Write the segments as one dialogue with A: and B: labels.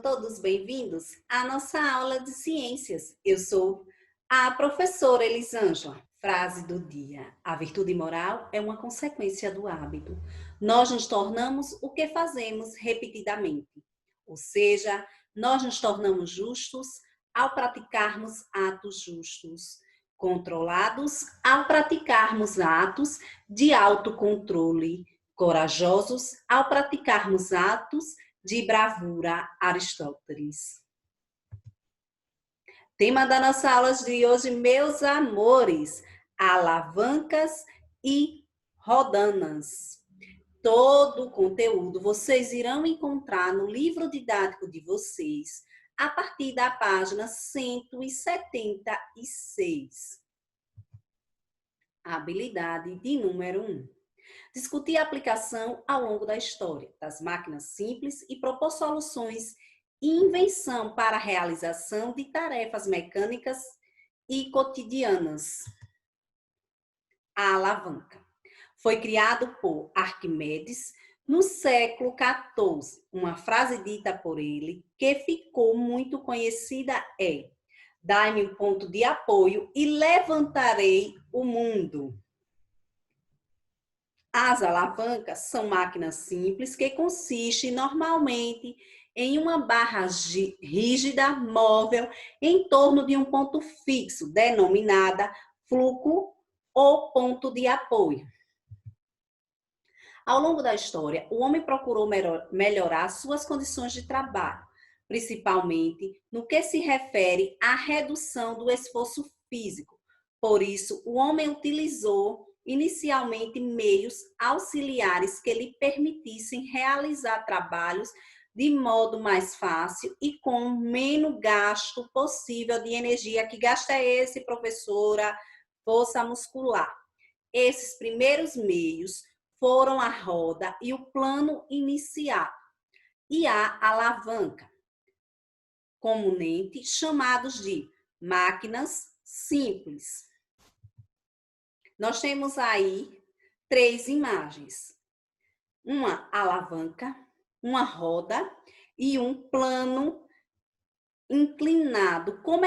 A: Sejam todos bem-vindos à nossa aula de ciências. Eu sou a professora Elisângela. Frase do dia: a virtude moral é uma consequência do hábito. Nós nos tornamos o que fazemos repetidamente. Ou seja, nós nos tornamos justos ao praticarmos atos justos, controlados ao praticarmos atos de autocontrole, corajosos ao praticarmos atos de bravura. Aristóteles. Tema da nossa aula de hoje, meus amores, alavancas e rodanas. Todo o conteúdo vocês irão encontrar no livro didático de vocês, a partir da página 176. Habilidade de número 1. Discutir a aplicação ao longo da história das máquinas simples e propor soluções e invenção para a realização de tarefas mecânicas e cotidianas. A alavanca foi criado por Arquimedes no século XIV. Uma frase dita por ele que ficou muito conhecida é: dai-me um ponto de apoio e levantarei o mundo. As alavancas são máquinas simples que consistem normalmente em uma barra rígida, móvel, em torno de um ponto fixo, denominada fluxo ou ponto de apoio. Ao longo da história, o homem procurou melhorar suas condições de trabalho, principalmente no que se refere à redução do esforço físico. Por isso, o homem utilizou inicialmente meios auxiliares que lhe permitissem realizar trabalhos de modo mais fácil e com menos gasto possível de energia. Que gasto é esse, professora? Força muscular. Esses primeiros meios foram a roda e o plano inicial e a alavanca, comumente chamados de máquinas simples. Nós temos aí 3 imagens: uma alavanca, uma roda e um plano inclinado. Como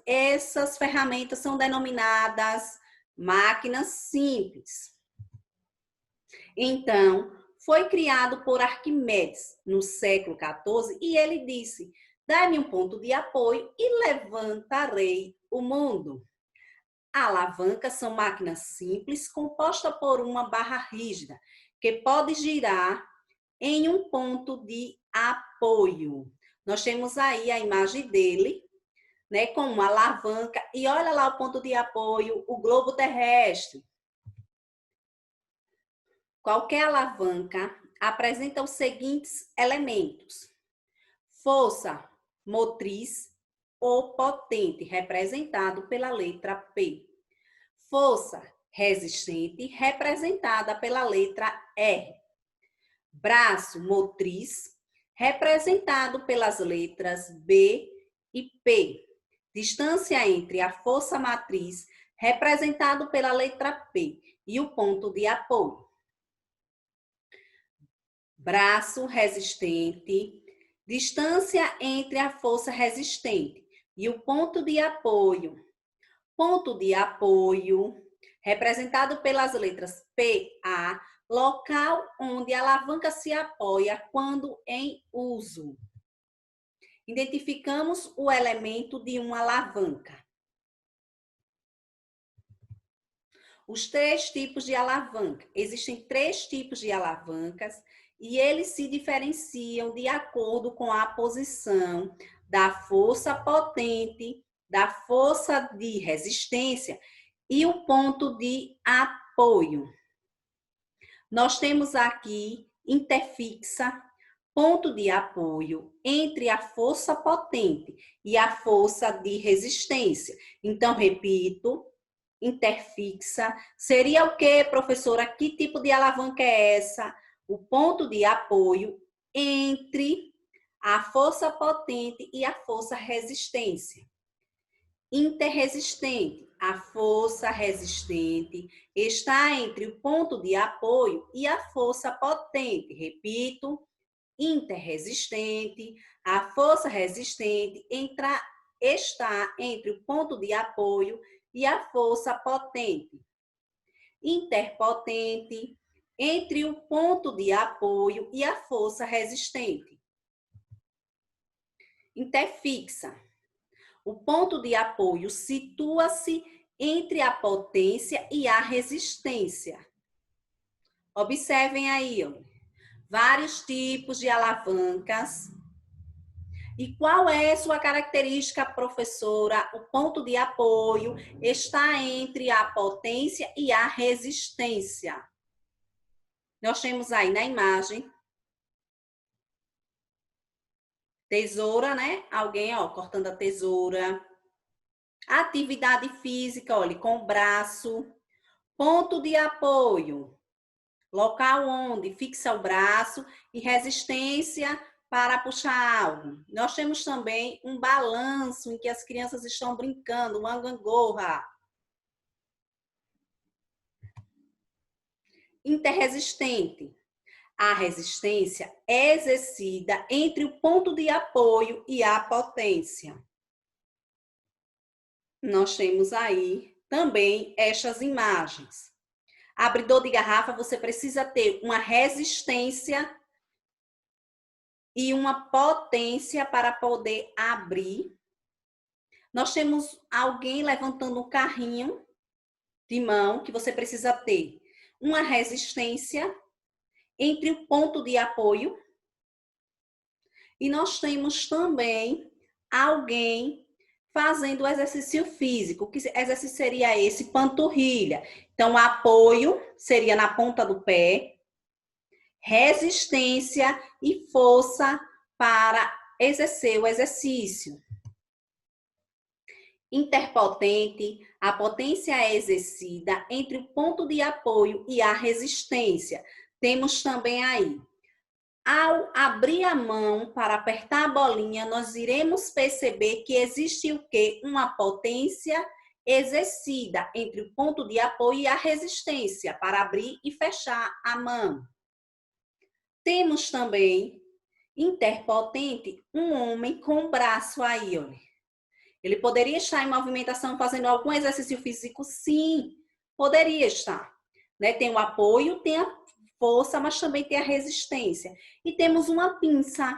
A: essas ferramentas são denominadas máquinas simples. Então, foi criado por Arquimedes no século XIV e ele disse: dai-me um ponto de apoio e levantarei o mundo. Alavancas são máquinas simples compostas por uma barra rígida que pode girar em um ponto de apoio. Nós temos aí a imagem dele, né, com uma alavanca, e olha lá o ponto de apoio, o globo terrestre. Qualquer alavanca apresenta os seguintes elementos: força motriz ou potente, representado pela letra P. Força resistente, representada pela letra R. Braço motriz, representado pelas letras B e P. Distância entre a força matriz, representado pela letra P, e o ponto de apoio. Braço resistente, distância entre a força resistente e o ponto de apoio. Ponto de apoio, representado pelas letras PA, local onde a alavanca se apoia quando em uso. Identificamos o elemento de uma alavanca. Os 3 tipos de alavanca. Existem 3 tipos de alavancas e eles se diferenciam de acordo com a posição da força potente, da força de resistência e o ponto de apoio. Nós temos aqui interfixa, ponto de apoio entre a força potente e a força de resistência. Então, repito, interfixa seria o quê, professora? Que tipo de alavanca é essa? O ponto de apoio entre a força potente e a força resistência. Interresistente, a força resistente está entre o ponto de apoio e a força potente. Repito, interresistente. A força resistente está entre o ponto de apoio e a força potente. Interpotente, entre o ponto de apoio e a força resistente. Interfixa. O ponto de apoio situa-se entre a potência e a resistência. Observem aí, ó, vários tipos de alavancas. E qual é sua característica, professora? O ponto de apoio está entre a potência e a resistência. Nós temos aí na imagem tesoura, né? Alguém, ó, cortando a tesoura. Atividade física, olha, com o braço. Ponto de apoio, local onde fixa o braço e resistência para puxar algo. Nós temos também um balanço em que as crianças estão brincando, uma gangorra. Interresistente. A resistência é exercida entre o ponto de apoio e a potência. Nós temos aí também estas imagens. Abridor de garrafa, você precisa ter uma resistência e uma potência para poder abrir. Nós temos alguém levantando um carrinho de mão que você precisa ter uma resistência entre o ponto de apoio. E nós temos também alguém fazendo exercício físico. Que exercício seria esse? Panturrilha. Então, apoio seria na ponta do pé, resistência e força para exercer o exercício. Interpotente, a potência é exercida entre o ponto de apoio e a resistência. Temos também aí, ao abrir a mão para apertar a bolinha, nós iremos perceber que existe o quê? Uma potência exercida entre o ponto de apoio e a resistência para abrir e fechar a mão. Temos também interpotente, um homem com o braço aí, olha. Ele poderia estar em movimentação fazendo algum exercício físico? Sim, poderia estar. Né? Tem o apoio, tem a força, mas também tem a resistência. E temos uma pinça.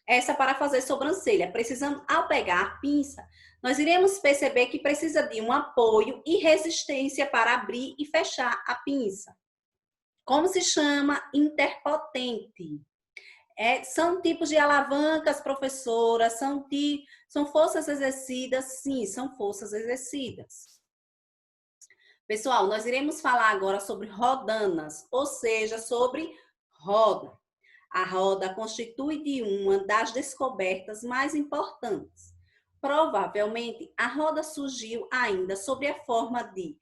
A: Essa para fazer sobrancelha. Precisamos, ao pegar a pinça, nós iremos perceber que precisa de um apoio e resistência para abrir e fechar a pinça. Como se chama? Interpotente. São tipos de alavancas, professora? São forças exercidas? Sim, são forças exercidas. Pessoal, nós iremos falar agora sobre rodanas, ou seja, sobre roda. A roda constitui de uma das descobertas mais importantes. Provavelmente, a roda surgiu ainda sob a forma de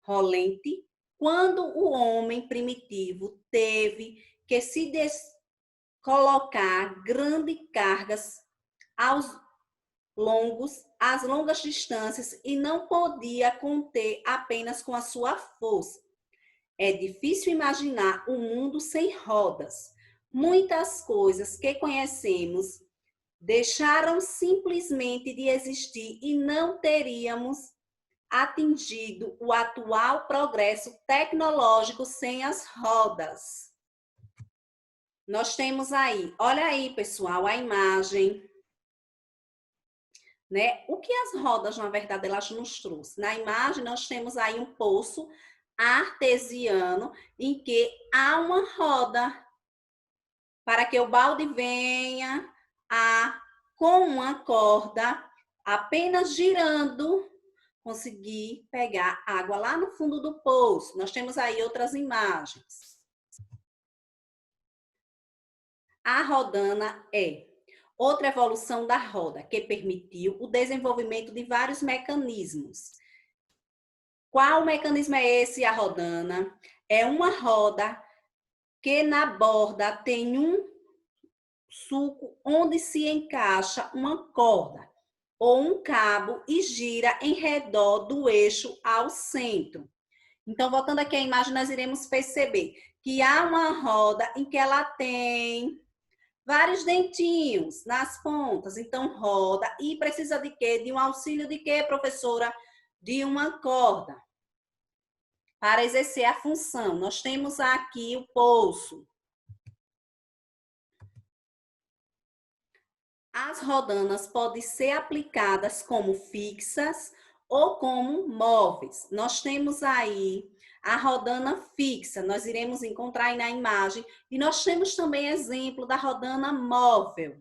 A: rolante, quando o homem primitivo teve que se colocar grandes cargas às longas distâncias e não podia conter apenas com a sua força. É difícil imaginar um mundo sem rodas. Muitas coisas que conhecemos deixaram simplesmente de existir e não teríamos atingido o atual progresso tecnológico sem as rodas. Nós temos aí, olha aí, pessoal, a imagem, né? O que as rodas, na verdade, elas nos trouxeram? Na imagem, nós temos aí um poço artesiano em que há uma roda para que o balde venha com uma corda, apenas girando, conseguir pegar água lá no fundo do poço. Nós temos aí outras imagens. A rodana é outra evolução da roda, que permitiu o desenvolvimento de vários mecanismos. Qual mecanismo é esse, a rodana? É uma roda que na borda tem um sulco onde se encaixa uma corda ou um cabo e gira em redor do eixo ao centro. Então, voltando aqui à imagem, nós iremos perceber que há uma roda em que ela tem vários dentinhos nas pontas. Então, roda. E precisa de quê? De um auxílio de quê, professora? De uma corda. Para exercer a função. Nós temos aqui o pulso. As rodanas podem ser aplicadas como fixas ou como móveis. Nós temos aí a rodana fixa, nós iremos encontrar aí na imagem, e nós temos também exemplo da rodana móvel.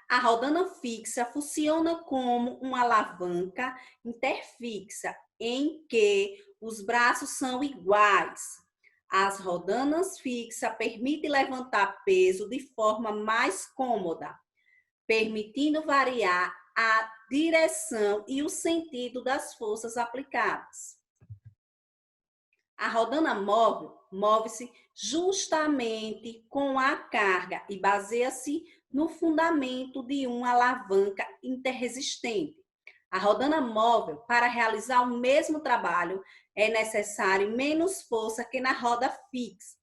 A: A rodana fixa funciona como uma alavanca interfixa, em que os braços são iguais. As rodanas fixas permitem levantar peso de forma mais cômoda, permitindo variar a direção e o sentido das forças aplicadas. A rodana móvel move-se justamente com a carga e baseia-se no fundamento de uma alavanca interresistente. A rodana móvel, para realizar o mesmo trabalho, é necessário menos força que na roda fixa.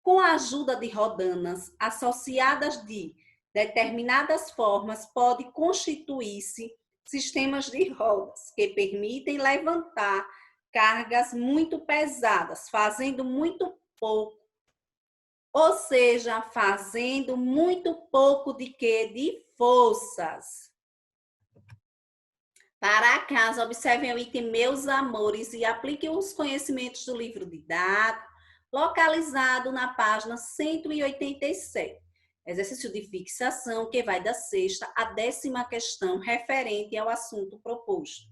A: Com a ajuda de rodanas associadas de determinadas formas, pode constituir-se sistemas de rodas que permitem levantar cargas muito pesadas, fazendo muito pouco, ou seja, fazendo muito pouco de quê? De forças. Para casa, observem o item Meus Amores e apliquem os conhecimentos do livro didático, localizado na página 187. Exercício de fixação, que vai da 6ª à 10ª questão referente ao assunto proposto.